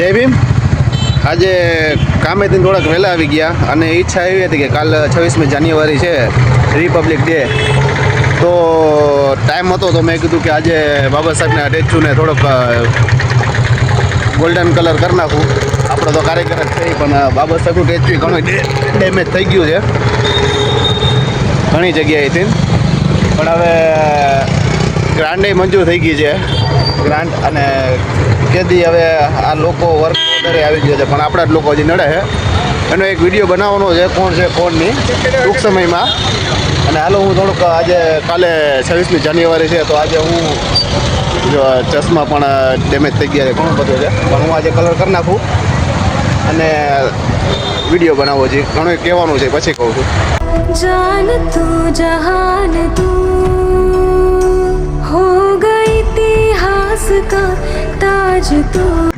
જય ભીમ. આજે કામેથી થોડાક વહેલા આવી ગયા અને ઈચ્છા એવી હતી કે કાલ 26મી જાન્યુઆરી છે, રિપબ્લિક ડે. તો ટાઈમ હતો તો મેં કીધું કે આજે બાબા સાહેબના સ્ટેચ્યુને થોડોક ગોલ્ડન કલર કરી નાખું. આપણો તો કાર્યકર જ થઈ, પણ બાબા સાહેબનું સ્ટેચ્યુ ઘણું ડેમેજ થઈ ગયું છે ઘણી જગ્યાએથી. પણ હવે ગ્રાન્ડે મંજૂર થઈ ગઈ છે, ગ્રાન્ટ. અને કેદી હવે આ લોકો વર્ક વધારે આવી ગયો છે, પણ આપણા જ લોકો હજી નડે છે. એનો એક વિડીયો બનાવવાનો છે, કોણ છે કોણ નહીં, ટૂંક સમયમાં. અને હાલો હું થોડુંક આજે કાલે 26મી જાન્યુઆરી છે, તો આજે હું જો ચશ્મા પણ ડેમેજ થઈ ગયા છે, ઘણું બધું છે, પણ હું આજે કલર કરી નાખું અને વિડીયો બનાવવો છે. ઘણું કહેવાનું છે, પછી કહું છું. जान तू जहान तू हो गई इतिहास का ताज तू